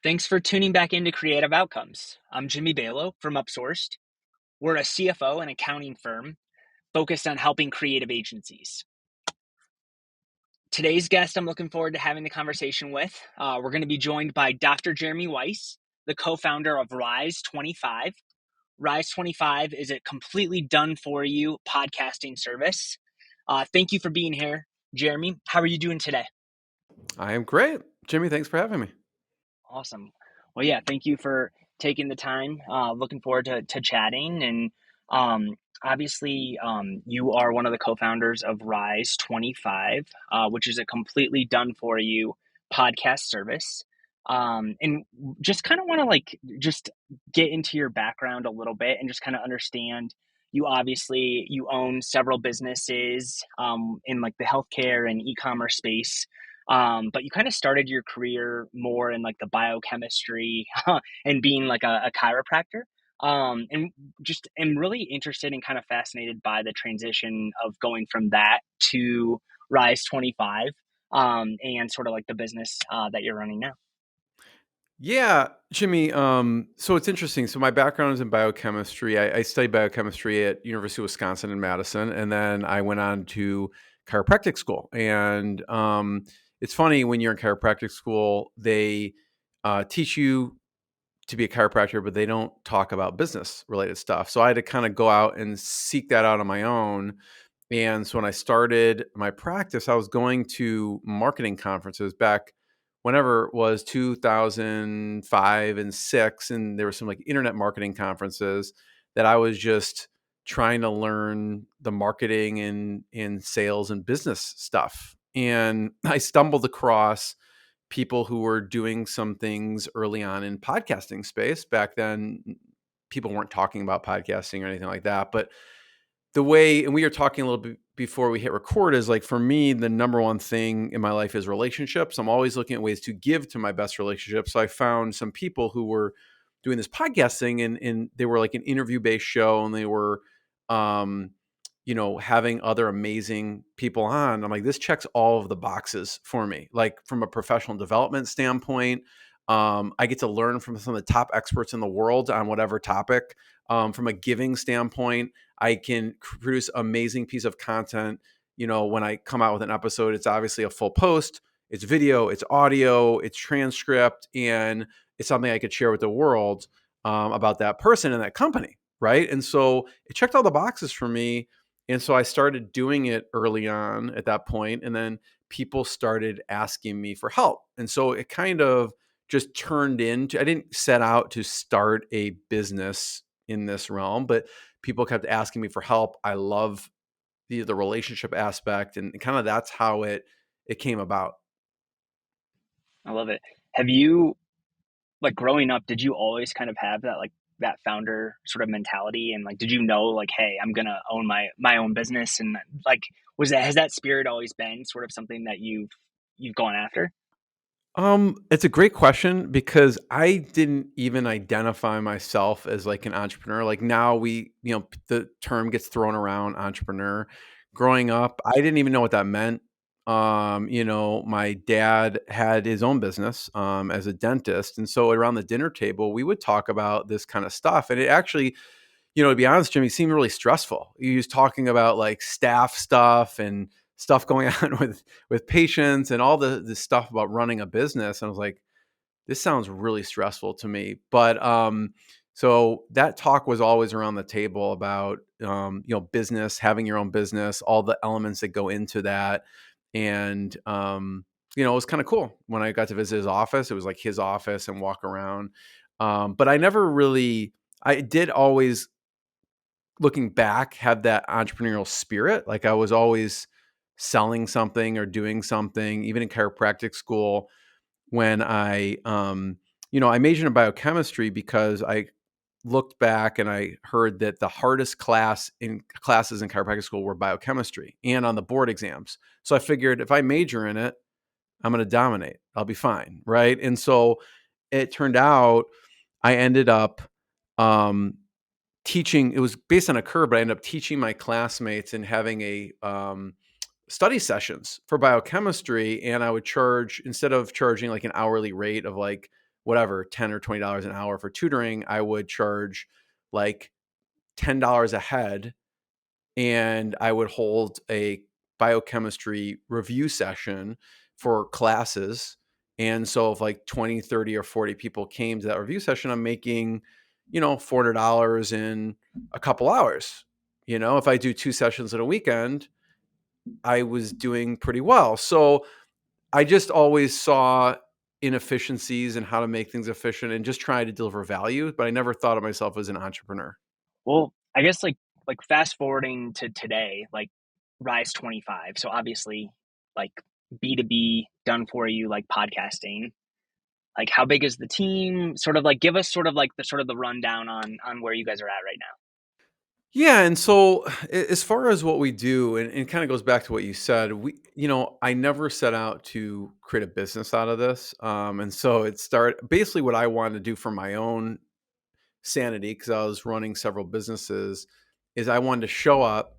Thanks for tuning back into Creative Outcomes. I'm Jimmy Balo from Upsourced. We're a CFO and accounting firm focused on helping creative agencies. Today's guest I'm looking forward to having the conversation with. We're going to be joined by Dr. Jeremy Weisz, the co-founder of Rise 25. Rise 25 is a completely done-for-you podcasting service. Thank you for being here, Jeremy. How are you doing today? I am great. Jimmy, thanks for having me. Awesome. Well, yeah, thank you for taking the time. Looking forward to chatting. And obviously, you are one of the co-founders of Rise 25, which is a completely done for you podcast service. And just kind of want to just get into your background a little bit and just kind of understand. You own several businesses in like the healthcare and e-commerce space, but you kind of started your career more in like the biochemistry and being like a chiropractor. And just am really interested and kind of fascinated by the transition of going from that to Rise 25, and sort of like the business that you're running now. Yeah, Jimmy. So it's interesting. So my background is in biochemistry. I studied biochemistry at University of Wisconsin in Madison, and then I went on to chiropractic school. And it's funny when you're in chiropractic school, they teach you to be a chiropractor, but they don't talk about business related stuff. So I had to kind of go out and seek that out on my own. And so when I started my practice, I was going to marketing conferences back whenever it was 2005 and 6. And there were some like internet marketing conferences that I was just trying to learn the marketing and in sales and business stuff. And I stumbled across people who were doing some things early on in podcasting space. Back then, people weren't talking about podcasting or anything like that. But the way, and we were talking a little bit before we hit record, is like for me, the number one thing in my life is relationships. I'm always looking at ways to give to my best relationships. So I found some people who were doing this podcasting, and they were like an interview based show, and they were, um, having other amazing people on. I'm like, this checks all of the boxes for me. Like from a professional development standpoint, I get to learn from some of the top experts in the world on whatever topic. From a giving standpoint, I can produce amazing piece of content. When I come out with an episode, it's obviously a full post, it's video, it's audio, it's transcript, and it's something I could share with the world about that person and that company. Right. And so it checked all the boxes for me. And so I started doing it early on at that point, and then people started asking me for help. And so it kind of just turned into, I didn't set out to start a business in this realm, but people kept asking me for help. I love the relationship aspect, and kind of that's how it came about. I love it. Have you, like growing up, did you always kind of have that like that founder sort of mentality, and like did you know like, hey, I'm gonna own my own business, and like was that has that spirit always been sort of something that you've gone after? It's a great question because I didn't even identify myself as like an entrepreneur. Like now the term gets thrown around, entrepreneur. Growing up, I didn't even know what that meant. My dad had his own business as a dentist, and so around the dinner table, we would talk about this kind of stuff. And it actually, to be honest, Jimmy, seemed really stressful. He was talking about like staff stuff and stuff going on with patients and all the stuff about running a business. And I was like, this sounds really stressful to me. But so that talk was always around the table about business, having your own business, all the elements that go into that. And it was kind of cool when I got to visit his office. It was like his office and walk around. But I did always, looking back, have that entrepreneurial spirit. Like I was always selling something or doing something, even in chiropractic school. When I majored in biochemistry because I looked back and I heard that the hardest classes in chiropractic school were biochemistry and on the board exams. So I figured if I major in it, I'm going to dominate. I'll be fine. Right. And so it turned out I ended up um, teaching. It was based on a curve, but I ended up teaching my classmates and having a study sessions for biochemistry. And I would charge, instead of charging like an hourly rate of like whatever, 10 or $20 an hour for tutoring, I would charge like $10 a head, and I would hold a biochemistry review session for classes. And so if like 20, 30, or 40 people came to that review session, I'm making, $400 in a couple hours. If I do 2 sessions in a weekend, I was doing pretty well. So I just always saw inefficiencies and how to make things efficient and just try to deliver value, but I never thought of myself as an entrepreneur. Well, I guess like fast forwarding to today, like Rise 25. So obviously like B2B done for you, like podcasting. Like how big is the team? Sort of like give us sort of like the rundown on where you guys are at right now. Yeah, and so as far as what we do, and kind of goes back to what you said, I never set out to create a business out of this, and so it started basically what I wanted to do for my own sanity because I was running several businesses, is I wanted to show up,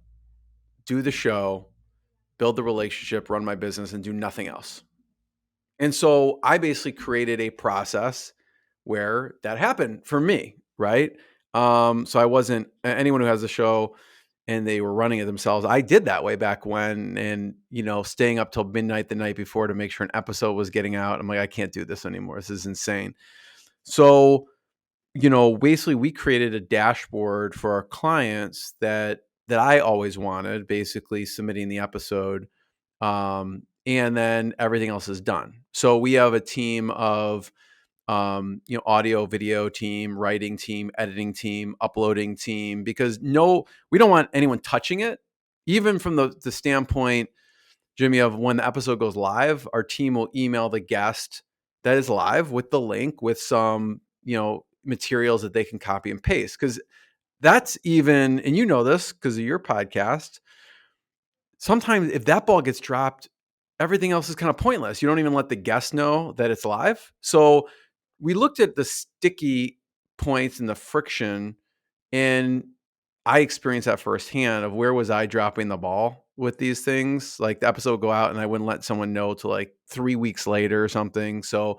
do the show, build the relationship, run my business, and do nothing else. And so I basically created a process where that happened for me, right? So I wasn't anyone who has a show and they were running it themselves. I did that way back when, and staying up till midnight the night before to make sure an episode was getting out. I'm like, I can't do this anymore. This is insane. So, basically we created a dashboard for our clients that I always wanted, basically submitting the episode, and then everything else is done. So we have a team of audio, video team, writing team, editing team, uploading team, because we don't want anyone touching it. Even from the standpoint, Jimmy, of when the episode goes live, our team will email the guest that is live with the link with some, materials that they can copy and paste. Because that's even, and this because of your podcast, sometimes if that ball gets dropped, everything else is kind of pointless. You don't even let the guest know that it's live. So we looked at the sticky points and the friction, and I experienced that firsthand of where was I dropping the ball with these things. Like the episode would go out and I wouldn't let someone know till like 3 weeks later or something. So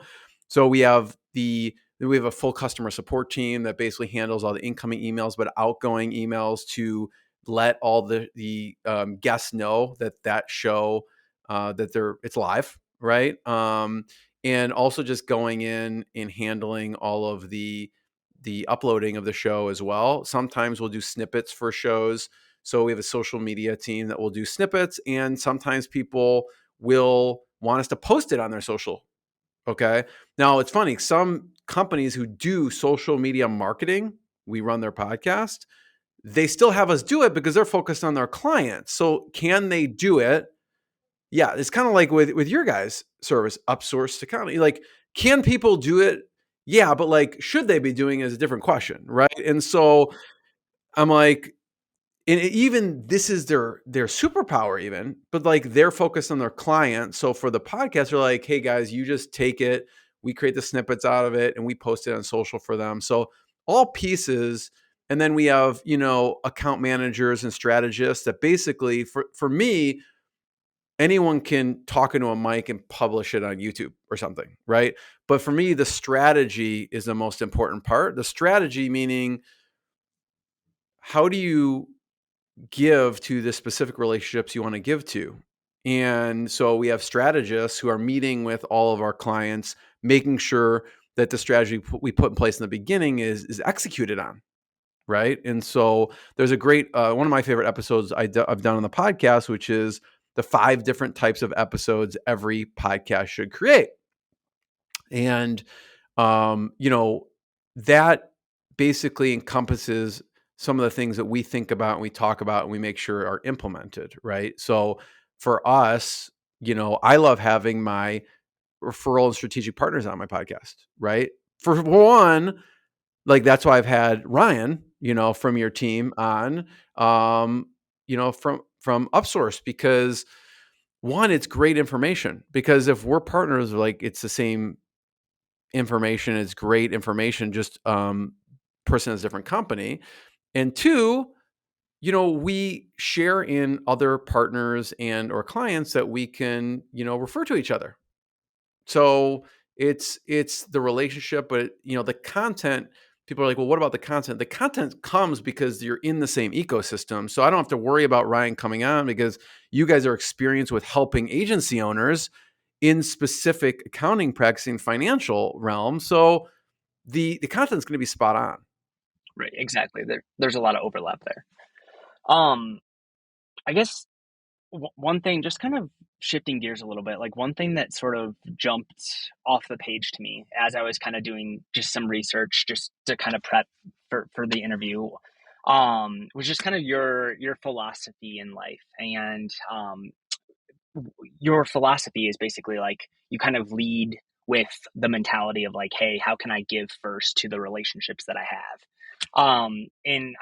we have a full customer support team that basically handles all the incoming emails, but outgoing emails to let all the guests know that show that it's live, right? And also just going in and handling all of the uploading of the show as well. Sometimes we'll do snippets for shows. So we have a social media team that will do snippets, and sometimes people will want us to post it on their social. Okay. Now it's funny. Some companies who do social media marketing, we run their podcast, they still have us do it because they're focused on their clients. So can they do it? Yeah, it's kind of like with your guys' service, upsourced accounting. Like, can people do it? Yeah, but like, should they be doing it is a different question, right? And so I'm like, and even this is their superpower, even, but like they're focused on their client. So for the podcast, they're like, hey guys, you just take it, we create the snippets out of it, and we post it on social for them. So all pieces. And then we have, account managers and strategists that basically for me, anyone can talk into a mic and publish it on YouTube or something, right? But for me, the strategy is the most important part. The strategy meaning, how do you give to the specific relationships you want to give to? And so we have strategists who are meeting with all of our clients, making sure that the strategy we put in place in the beginning is executed on, right? And so there's a great one of my favorite episodes I've done on the podcast, which is the 5 different types of episodes every podcast should create. And that basically encompasses some of the things that we think about and we talk about and we make sure are implemented, right? So for us, I love having my referral and strategic partners on my podcast, right? For one, like that's why I've had Ryan, from your team on, from Upsource, because one, it's great information, because if we're partners, like it's the same information, it's great information, just person has a different company. And two, we share in other partners and or clients that we can, refer to each other. So It's the relationship, but the content. People are like, well, what about the content? The content comes because you're in the same ecosystem. So I don't have to worry about Ryan coming on because you guys are experienced with helping agency owners in specific accounting, practicing financial realm. So the content's going to be spot on. Right, exactly. There's a lot of overlap there. Um, I guess one thing, just kind of shifting gears a little bit, like one thing that sort of jumped off the page to me as I was kind of doing just some research, just to kind of prep for the interview, was just kind of your philosophy in life. And your philosophy is basically like you kind of lead with the mentality of like, hey, how can I give first to the relationships that I have? And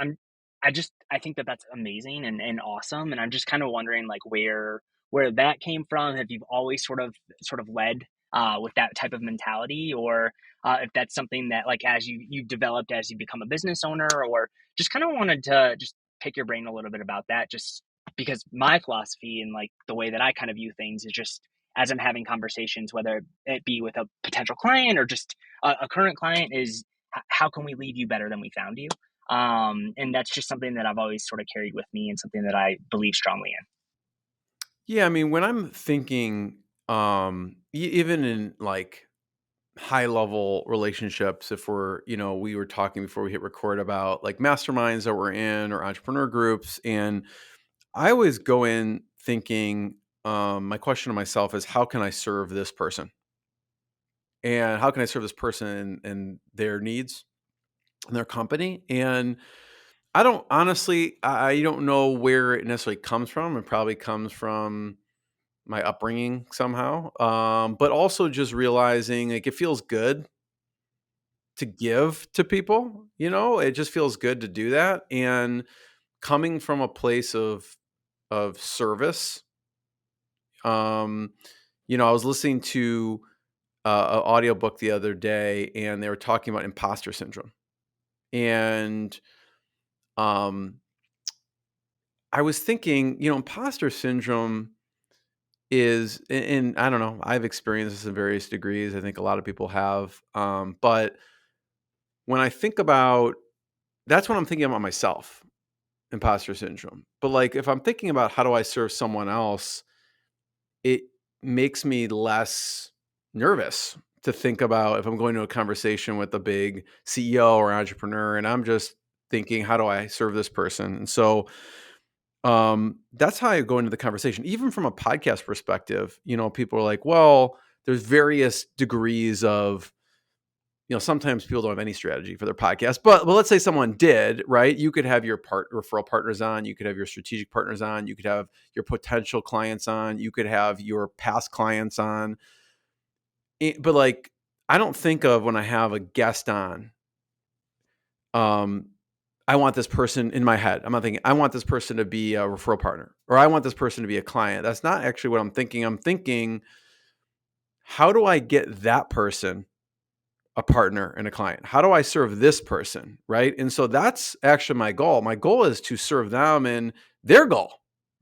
I think that that's amazing and awesome. And I'm just kind of wondering like where that came from. Have you always sort of led with that type of mentality, or if that's something that like as you've developed as you become a business owner, or just kind of wanted to just pick your brain a little bit about that, just because my philosophy and like the way that I kind of view things is just as I'm having conversations, whether it be with a potential client or just a current client, is how can we leave you better than we found you? And that's just something that I've always sort of carried with me and something that I believe strongly in. Yeah, I mean, when I'm thinking, even in like high level relationships, if we were talking before we hit record about like masterminds that we're in or entrepreneur groups, and I always go in thinking, my question to myself is, how can I serve this person? And how can I serve this person and their needs and their company? And I don't honestly, I don't know where it necessarily comes from. It probably comes from my upbringing somehow. But also just realizing like it feels good to give to people, it just feels good to do that. And coming from a place of service, um, I was listening to an audiobook the other day and they were talking about imposter syndrome. And um I was thinking, imposter syndrome and I don't know, I've experienced this in various degrees. I think a lot of people have. But when I think about that's when I'm thinking about myself, imposter syndrome. But like if I'm thinking about how do I serve someone else, it makes me less nervous to think about if I'm going to a conversation with a big CEO or entrepreneur and I'm just thinking, how do I serve this person? And so that's how I go into the conversation. Even from a podcast perspective, people are like, well, there's various degrees of, sometimes people don't have any strategy for their podcast, but let's say someone did, right? You could have your referral partners on, you could have your strategic partners on, you could have your potential clients on, you could have your past clients on. But like, I don't think of when I have a guest on, um, I want this person in my head. I'm not thinking, I want this person to be a referral partner or I want this person to be a client. That's not actually what I'm thinking. I'm thinking, how do I get that person a partner and a client? How do I serve this person? Right. And so that's actually my goal. My goal is to serve them in their goal.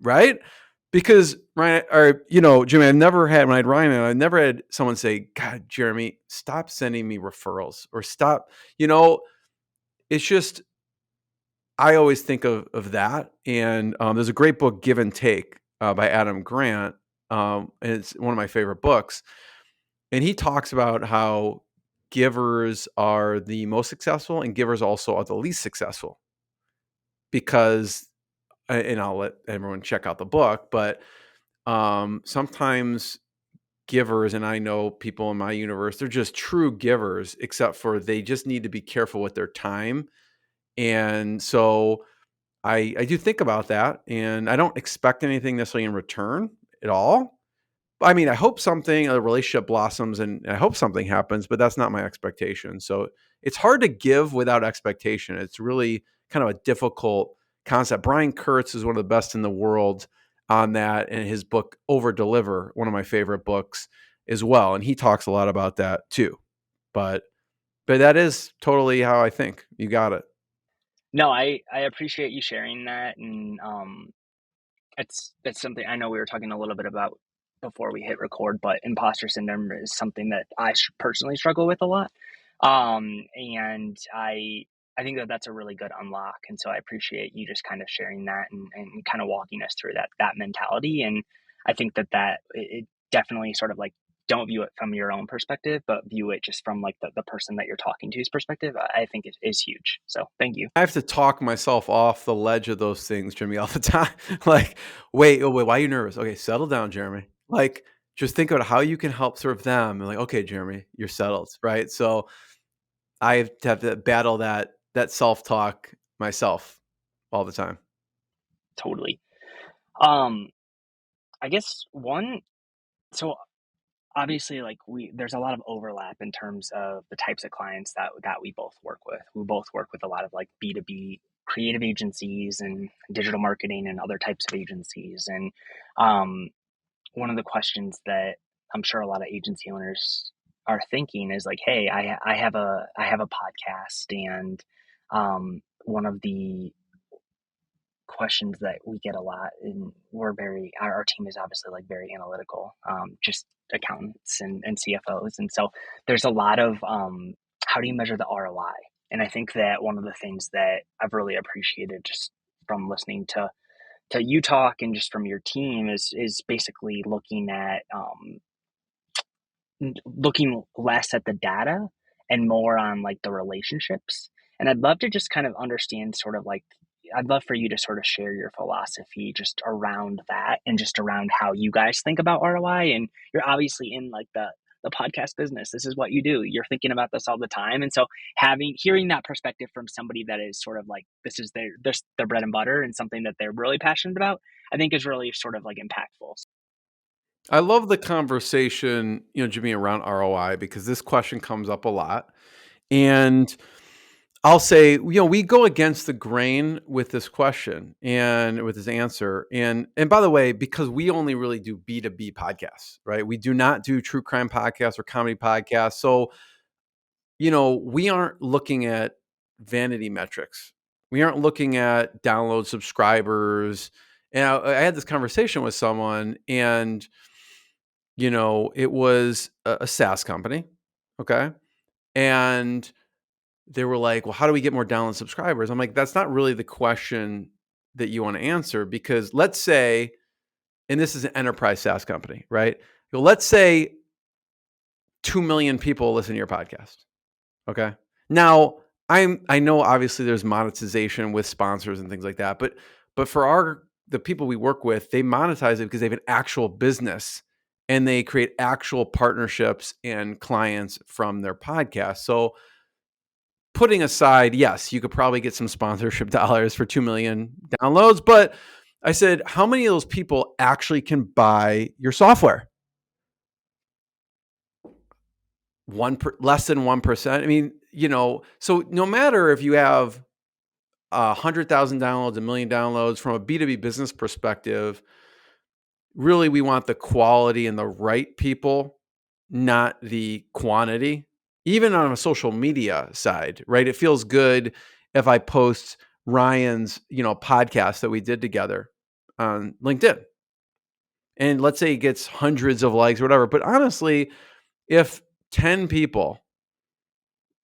Right. Because Ryan, or, Jimmy, when I had Ryan and I never had someone say, God, Jeremy, stop sending me referrals or stop, it's just, I always think of that. And there's a great book, Give and Take, by Adam Grant. And it's one of my favorite books. And he talks about how givers are the most successful and givers also are the least successful because, and I'll let everyone check out the book, but sometimes givers, and I know people in my universe, they're just true givers, except for they just need to be careful with their time. And so I do think about that, and I don't expect anything necessarily in return at all. I mean, I hope a relationship blossoms and I hope something happens, but that's not my expectation. So it's hard to give without expectation. It's really kind of a difficult concept. Brian Kurtz is one of the best in the world on that, and his book Over Deliver, one of my favorite books as well. And he talks a lot about that too. But that is totally how I think. You got it. No, I appreciate you sharing that, and that's something I know we were talking a little bit about before we hit record, but imposter syndrome is something that I personally struggle with a lot. And I think that that's a really good unlock. And so I appreciate you just kind of sharing that and kind of walking us through that mentality. And I think that it definitely sort of like don't view it from your own perspective, but view it just from like the person that you're talking to's perspective. I think is huge. So thank you. I have to talk myself off the ledge of those things, Jimmy, all the time. Like, wait, oh, wait, why are you nervous? Okay, settle down, Jeremy. Like, just think about how you can help serve them. And like, okay, Jeremy, you're settled, right? So I have to battle that self talk myself all the time. Totally. Um, I guess so obviously like there's a lot of overlap in terms of the types of clients that we both work with. We both work with a lot of like B2B creative agencies and digital marketing and other types of agencies. And um, one of the questions that I'm sure a lot of agency owners are thinking is like, hey, I have a podcast, and one of the questions that we get a lot, and our team is obviously like very analytical, just accountants and CFOs, and so there's a lot of how do you measure the ROI? And I think that one of the things that I've really appreciated just from listening to you talk and just from your team is basically looking less at the data and more on like the relationships. And I'd love to just kind of understand sort of like, I'd love for you to sort of share your philosophy just around that and just around how you guys think about ROI. And you're obviously in like the podcast business. This is what you do. You're thinking about this all the time. And so hearing that perspective from somebody that is sort of like, this is their bread and butter and something that they're really passionate about, I think is really sort of like impactful. I love the conversation, Jimmy, around ROI because this question comes up a lot. And I'll say, we go against the grain with this question and with this answer. And by the way, because we only really do B2B podcasts, right? We do not do true crime podcasts or comedy podcasts. So, we aren't looking at vanity metrics. We aren't looking at download subscribers. And I had this conversation with someone, and it was a SaaS company. Okay. And they were like, well, how do we get more download subscribers? I'm like, that's not really the question that you want to answer, because let's say, and this is an enterprise SaaS company, right? Well, let's say 2 million people listen to your podcast. Okay. Now I know obviously there's monetization with sponsors and things like that, but for the people we work with, they monetize it because they have an actual business and they create actual partnerships and clients from their podcast. So putting aside, yes, you could probably get some sponsorship dollars for 2 million downloads, but I said, how many of those people actually can buy your software? Less than 1%. I mean, so no matter if you have 100,000 downloads, 1 million downloads, from a B2B business perspective, really we want the quality and the right people, not the quantity. Even on a social media side, right? It feels good if I post Ryan's, podcast that we did together on LinkedIn. And let's say it gets hundreds of likes or whatever. But honestly, if 10 people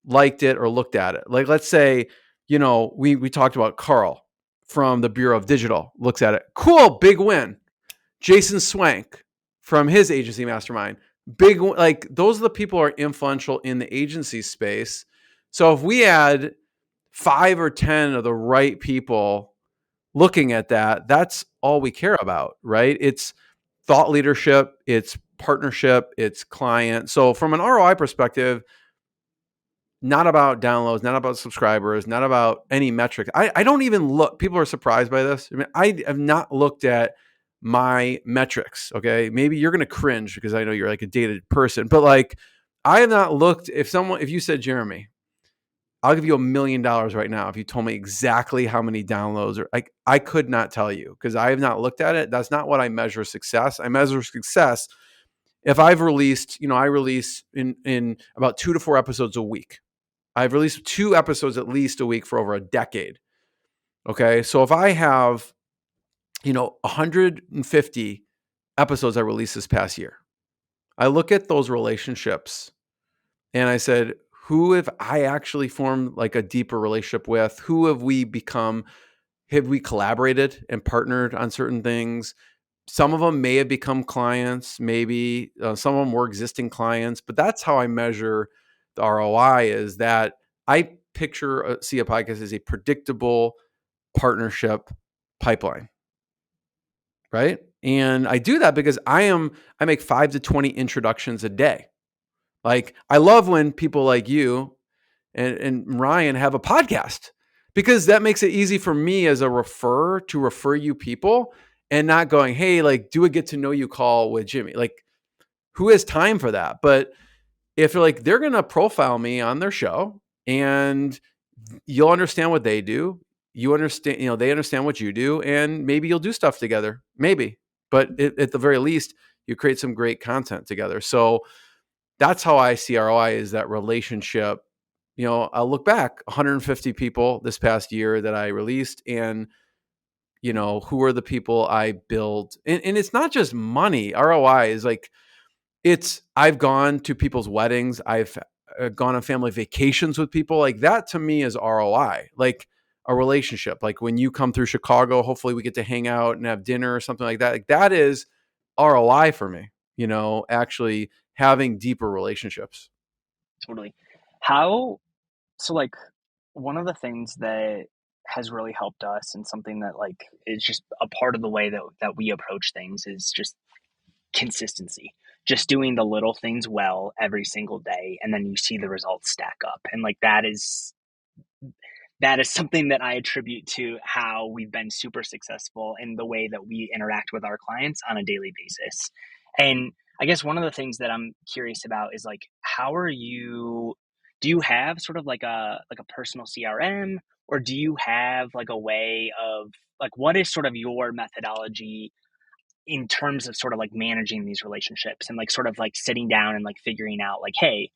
liked it or looked at it, like let's say, we talked about Carl from the Bureau of Digital looks at it. Cool, big win. Jason Swank from his agency mastermind. Big, like those are the people who are influential in the agency space. So if we had 5 or 10 of the right people looking at that, that's all we care about, right? It's thought leadership, it's partnership, it's client. So from an ROI perspective, not about downloads, not about subscribers, not about any metric. I don't even look. People are surprised by this. I mean, I have not looked at my metrics. Okay. Maybe you're going to cringe because I know you're like a dated person, but like I have not looked. If you said, Jeremy, I'll give you $1 million right now if you told me exactly how many downloads, or like I could not tell you because I have not looked at it. That's not what I measure success. I measure success if I've released, I release in about 2 to 4 episodes a week. I've released 2 episodes at least a week for over a decade. Okay. So if I have, 150 episodes I released this past year. I look at those relationships and I said, who have I actually formed like a deeper relationship with? Who have we become? Have we collaborated and partnered on certain things? Some of them may have become clients, maybe some of them were existing clients, but that's how I measure the ROI is that I see a podcast as a predictable partnership pipeline, right? And I do that because I make 5 to 20 introductions a day. Like I love when people like you and Ryan have a podcast because that makes it easy for me as a referrer to refer you people and not going, hey, like do a get to know you call with Jimmy. Like who has time for that? But if they're going to profile me on their show and you'll understand what they do, you understand, they understand what you do, and maybe you'll do stuff together, maybe. But at the very least, you create some great content together. So that's how I see ROI is that relationship. I'll look back 150 people this past year that I released and, who are the people I build. And it's not just money. ROI is like, I've gone to people's weddings. I've gone on family vacations with people. Like that to me is ROI, like a relationship. Like when you come through Chicago, hopefully we get to hang out and have dinner or something like that. Like that is ROI for me, actually having deeper relationships. Totally. How so like one of the things that has really helped us and something that like is just a part of the way that we approach things is just consistency. Just doing the little things well every single day and then you see the results stack up. And like that is something that I attribute to how we've been super successful in the way that we interact with our clients on a daily basis. And I guess one of the things that I'm curious about is like, how are you, do you have sort of like a personal CRM, or do you have like a way of like, what is sort of your methodology in terms of sort of like managing these relationships and like sort of like sitting down and like figuring out like, hey,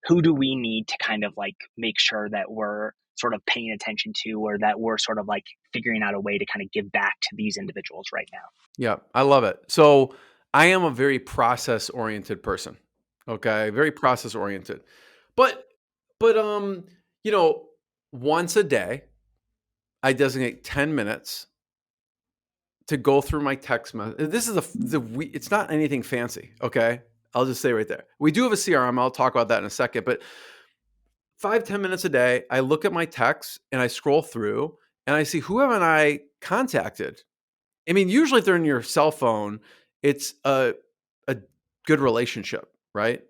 who do we need to kind of like make sure that we're sort of paying attention to, or that we're sort of like figuring out a way to kind of give back to these individuals right now? Yeah, I love it. So I am a very process oriented person. Okay. Very process oriented. But but you know, once a day, I designate 10 minutes to go through my text message. This is it's not anything fancy. Okay. I'll just say right there. We do have a CRM. I'll talk about that in a second, but 5-10 minutes a day, I look at my texts and I scroll through and I see who haven't I contacted. I mean, usually if they're in your cell phone, it's a good relationship, right?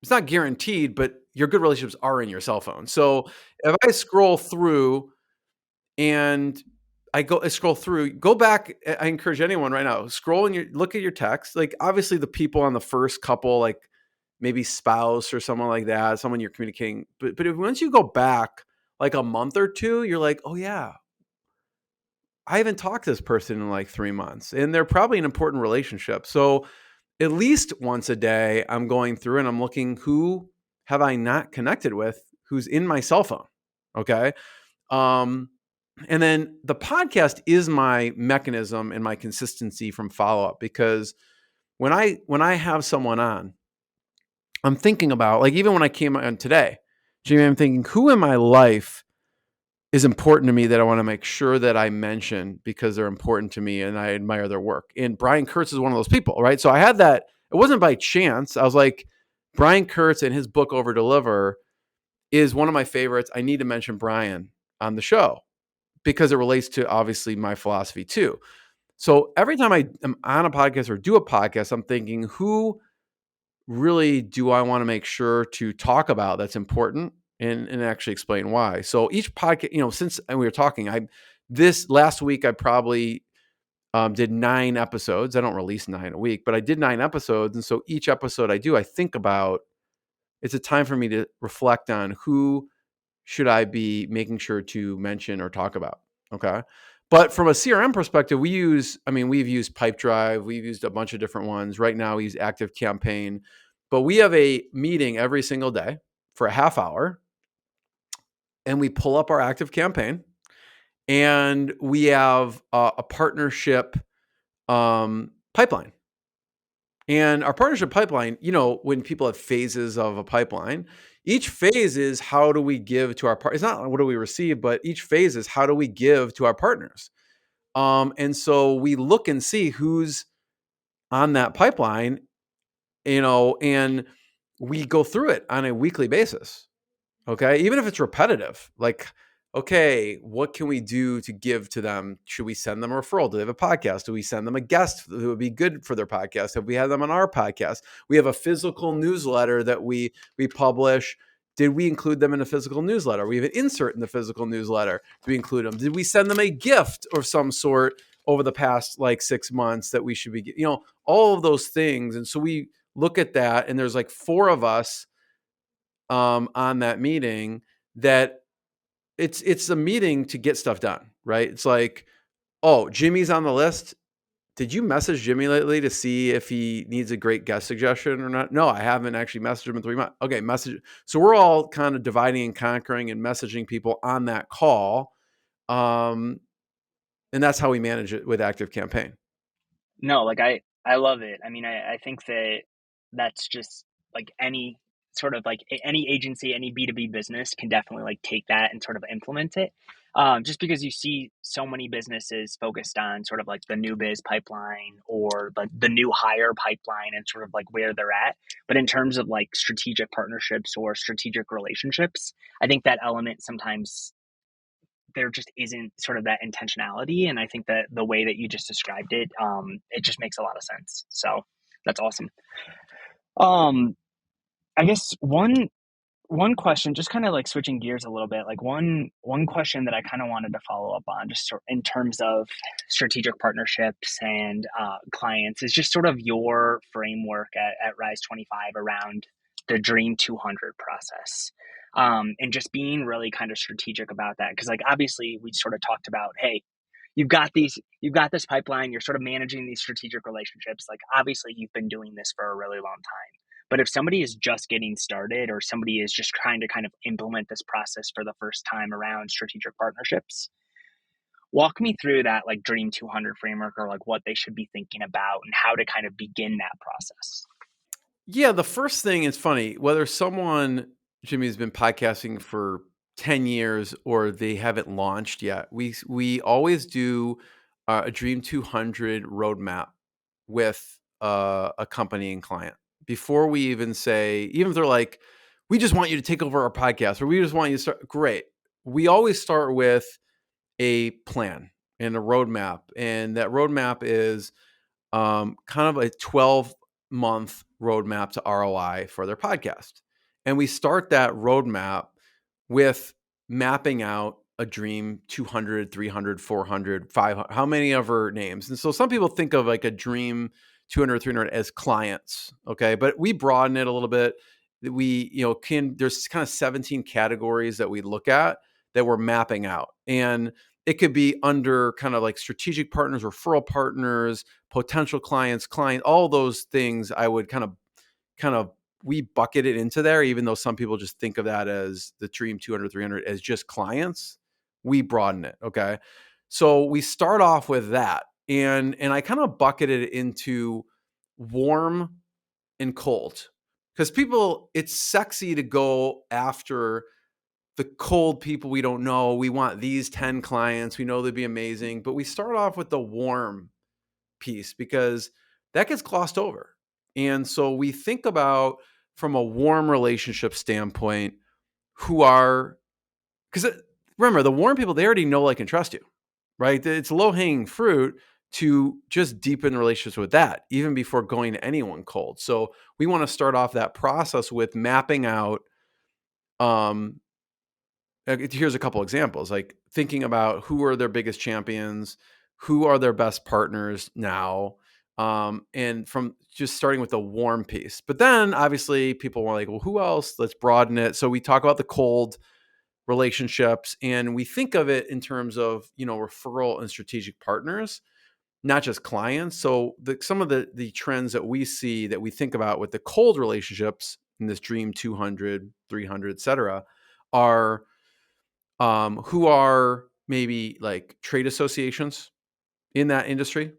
It's not guaranteed, but your good relationships are in your cell phone. So if I scroll through and I scroll through, go back. I encourage anyone right now, scroll and look at your text. Like obviously the people on the first couple, like maybe spouse or someone like that, someone you're communicating. But once you go back like a month or two, you're like, oh yeah, I haven't talked to this person in like 3 months, and they're probably an important relationship. So at least once a day, I'm going through and I'm looking who have I not connected with, who's in my cell phone. Okay. Um, and then the podcast is my mechanism and my consistency from follow up because when I have someone on, I'm thinking about like even when I came on today, Jamie, I'm thinking who in my life is important to me that I want to make sure that I mention because they're important to me and I admire their work. And Brian Kurtz is one of those people, right? So I had that. It wasn't by chance. I was like, Brian Kurtz and his book Over Deliver is one of my favorites. I need to mention Brian on the show because it relates to obviously my philosophy too. So every time I am on a podcast or do a podcast, I'm thinking, who really do I want to make sure to talk about that's important and actually explain why. So each podcast, since we were talking, this last week I probably did 9 episodes. I don't release 9 a week, but I did 9 episodes. And so each episode I do, I think about, it's a time for me to reflect on who should I be making sure to mention or talk about. Okay. But from a CRM perspective, we've used Pipedrive. We've used a bunch of different ones. Right now we use Active Campaign, but we have a meeting every single day for a half hour and we pull up our Active Campaign and we have a partnership pipeline. And our partnership pipeline, when people have phases of a pipeline, each phase is how do we give to our part. It's not what do we receive, but each phase is how do we give to our partners. And so we look and see who's on that pipeline, and we go through it on a weekly basis. Okay. Even if it's repetitive, like, okay, what can we do to give to them? Should we send them a referral? Do they have a podcast? Do we send them a guest who would be good for their podcast? Have we had them on our podcast? We have a physical newsletter that we publish. Did we include them in a physical newsletter? We have an insert in the physical newsletter. Do we include them? Did we send them a gift of some sort over the past like 6 months that we should be, all of those things. And so we look at that, and there's like 4 of us on that meeting, that it's a meeting to get stuff done, right? It's like, oh, Jimmy's on the list. Did you message Jimmy lately to see if he needs a great guest suggestion or not? No, I haven't actually messaged him in 3 months. Okay, message. So we're all kind of dividing and conquering and messaging people on that call. And that's how we manage it with Active Campaign. No, like I love it. I mean, I think that that's just like any sort of like any agency, any B2B business can definitely like take that and sort of implement it. Just because you see so many businesses focused on sort of like the new biz pipeline or the new hire pipeline and sort of like where they're at. But in terms of like strategic partnerships or strategic relationships, I think that element sometimes there just isn't sort of that intentionality. And I think that the way that you just described it, it just makes a lot of sense. So that's awesome. Um, I guess one question, just kind of like switching gears a little bit, like one question that I kind of wanted to follow up on, just in terms of strategic partnerships and clients, is just sort of your framework at Rise 25 around the Dream 200 process. And just being really kind of strategic about that. Because like obviously we sort of talked about, hey, you've got this pipeline, you're sort of managing these strategic relationships. Like obviously you've been doing this for a really long time. But if somebody is just getting started or somebody is just trying to kind of implement this process for the first time around strategic partnerships, walk me through that like Dream 200 framework, or like what they should be thinking about and how to kind of begin that process. Yeah, the first thing is funny, whether someone, Jimmy, has been podcasting for 10 years or they haven't launched yet, we always do a Dream 200 roadmap with a company and client before we even say, even if they're like, we just want you to take over our podcast or we just want you to start. Great. We always start with a plan and a roadmap, and that roadmap is kind of a 12-month roadmap to ROI for their podcast. And we start that roadmap with mapping out a dream 200, 300, 400, 500, how many of her names. And so some people think of like a dream 200, 300 as clients. Okay. But we broaden it a little bit. We, there's kind of 17 categories that we look at that we're mapping out. And it could be under kind of like strategic partners, referral partners, potential clients, all those things. I would kind of we bucket it into there, even though some people just think of that as the Dream 200, 300 as just clients. We broaden it. Okay. So we start off with that. And I kind of bucket it into warm and cold, because it's sexy to go after the cold people we don't know. We want these 10 clients. We know they'd be amazing. But we start off with the warm piece because that gets glossed over. And so we think about, from a warm relationship standpoint, because remember, the warm people, they already know, like, and trust you, right? It's low hanging fruit to just deepen relationships with that, even before going to anyone cold. So we want to start off that process with mapping out, here's a couple examples, like thinking about who are their biggest champions, who are their best partners now, and from just starting with the warm piece. But then obviously people want, like, well, who else? Let's broaden it. So we talk about the cold relationships, and we think of it in terms of, referral and strategic partners, not just clients. So some of the trends that we see, that we think about with the cold relationships in this Dream 200, 300, et cetera, are who are maybe like trade associations in that industry,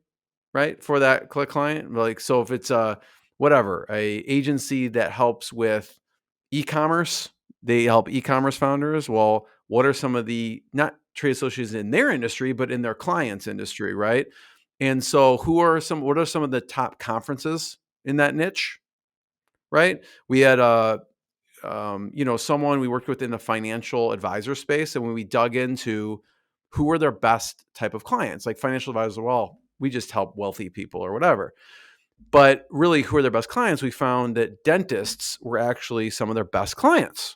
right? For that client. Like, so if it's whatever, a agency that helps with e-commerce. They help e-commerce founders. Well, what are some of the, not trade associations in their industry, but in their client's industry, right? And so what are some of the top conferences in that niche, right? We had someone we worked with in the financial advisor space. And when we dug into who were their best type of clients, like financial advisors, well, we just help wealthy people or whatever. But really, who are their best clients? We found that dentists were actually some of their best clients.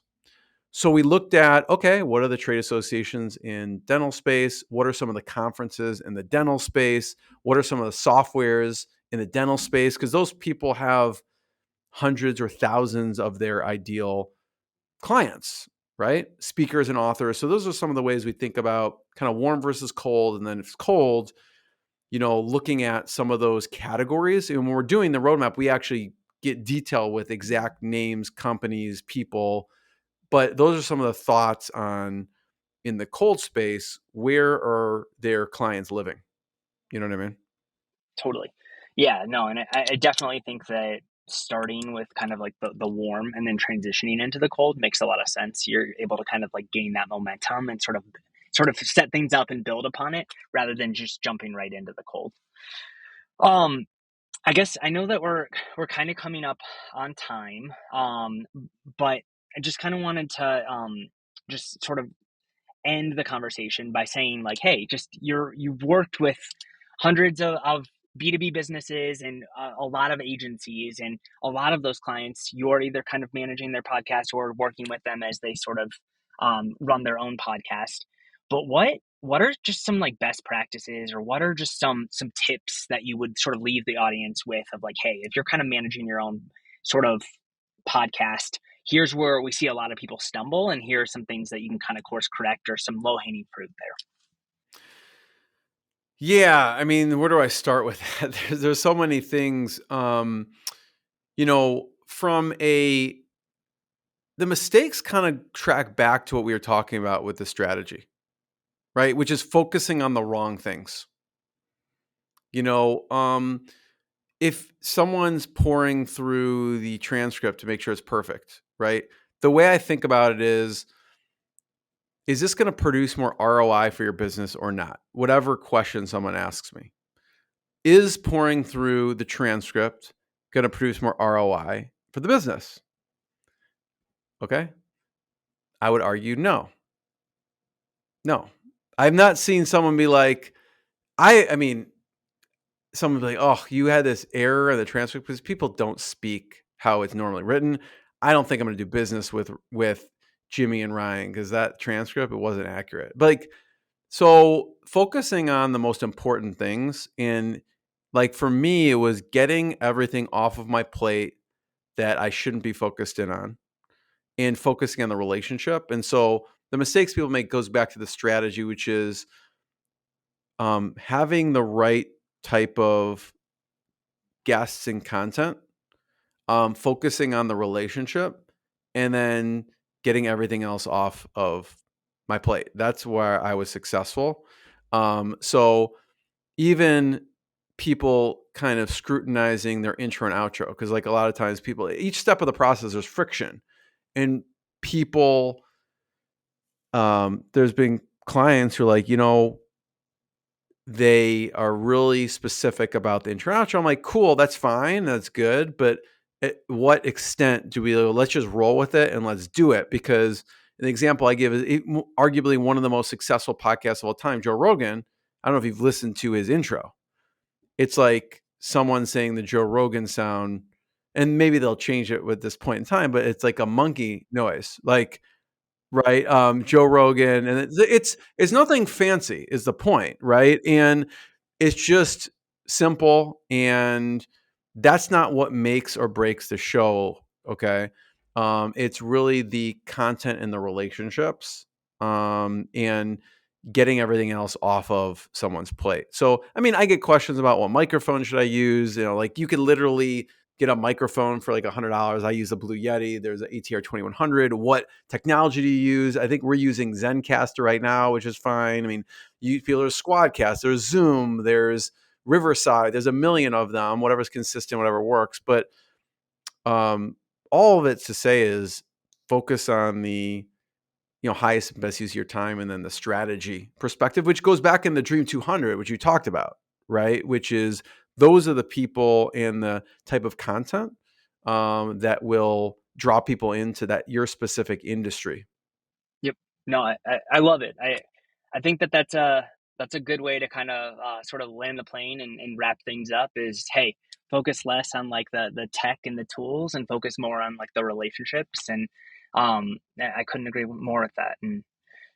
So we looked at, okay, what are the trade associations in dental space? What are some of the conferences in the dental space? What are some of the softwares in the dental space? Because those people have hundreds or thousands of their ideal clients, right? Speakers and authors. So those are some of the ways we think about kind of warm versus cold. And then if it's cold, looking at some of those categories. And when we're doing the roadmap, we actually get detail with exact names, companies, people. But those are some of the thoughts on, in the cold space, where are their clients living? You know what I mean? Totally. Yeah, no, and I definitely think that starting with kind of like the warm and then transitioning into the cold makes a lot of sense. You're able to kind of like gain that momentum and sort of set things up and build upon it rather than just jumping right into the cold. Um, I guess I know that we're kind of coming up on time, but I just kind of wanted to just sort of end the conversation by saying like, hey, just you've worked with hundreds of B2B businesses and a lot of agencies, and a lot of those clients you're either kind of managing their podcast or working with them as they sort of run their own podcast. But what are just some like best practices, or what are just some tips that you would sort of leave the audience with of like, hey, if you're kind of managing your own sort of podcast, here's where we see a lot of people stumble, and here are some things that you can kind of course correct or some low hanging fruit there. Yeah, I mean, where do I start with that? There's so many things. From the mistakes kind of track back to what we were talking about with the strategy, right? Which is focusing on the wrong things. You know, if someone's pouring through the transcript to make sure it's perfect, right? The way I think about it is this going to produce more ROI for your business or not? Whatever question someone asks me. Is pouring through the transcript going to produce more ROI for the business? Okay. I would argue no. No. I've not seen someone be like, I mean, someone be like, oh, you had this error in the transcript, because people don't speak how it's normally written. I don't think I'm going to do business with Jimmy and Ryan because that transcript, it wasn't accurate. But like, so focusing on the most important things, and like for me, it was getting everything off of my plate that I shouldn't be focused in on, and focusing on the relationship. And so the mistakes people make goes back to the strategy, which is having the right type of guests and content, focusing on the relationship, and then getting everything else off of my plate. That's where I was successful. So even people kind of scrutinizing their intro and outro, because like a lot of times people, each step of the process, there's friction, and people, there's been clients who are like, they are really specific about the intro and outro. I'm like, cool, that's fine, that's good, but at what extent do we, let's just roll with it and let's do it? Because an example I give is arguably one of the most successful podcasts of all time, Joe Rogan. I don't know if you've listened to his intro. It's like someone saying the Joe Rogan sound, and maybe they'll change it with this point in time, but it's like a monkey noise, like, right? Joe Rogan, and it's nothing fancy is the point, right? And it's just simple, and that's not what makes or breaks the show. Okay. It's really the content and the relationships, and getting everything else off of someone's plate. So, I mean, I get questions about what microphone should I use. Like you could literally get a microphone for like $100. I use the Blue Yeti. There's an ATR 2100. What technology do you use? I think we're using Zencaster right now, which is fine. I mean, you feel there's Squadcast, there's Zoom, there's Riverside, there's a million of them, whatever's consistent, whatever works. But um, all of it to say is focus on the highest and best use of your time, and then the strategy perspective, which goes back in the Dream 200, which you talked about, right? Which is those are the people and the type of content that will draw people into that your specific industry. Yep. No, I love it. I think that that's a good way to kind of sort of land the plane and wrap things up. Is hey, focus less on like the tech and the tools, and focus more on like the relationships. And I couldn't agree more with that. And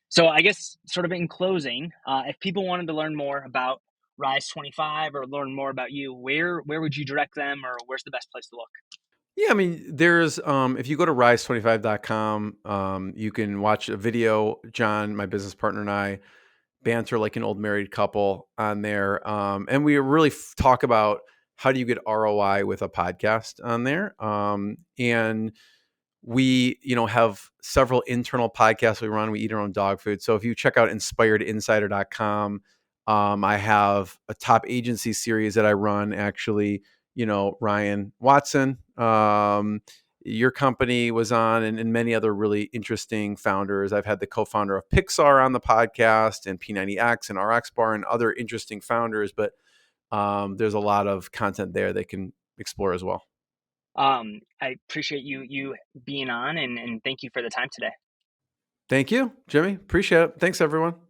so I guess sort of in closing, if people wanted to learn more about Rise 25 or learn more about you, where would you direct them, or where's the best place to look? Yeah, I mean, there's if you go to rise25.com, you can watch a video. John, my business partner, and I banter like an old married couple on there. And we really talk about how do you get ROI with a podcast on there. And we, have several internal podcasts we run. We eat our own dog food. So if you check out inspiredinsider.com, I have a top agency series that I run actually, Ryan Watson, your company was on, and many other really interesting founders. I've had the co-founder of Pixar on the podcast, and P90X and RX Bar, and other interesting founders, but there's a lot of content there they can explore as well. I appreciate you being on, and thank you for the time today. Thank you, Jimmy. Appreciate it. Thanks, everyone.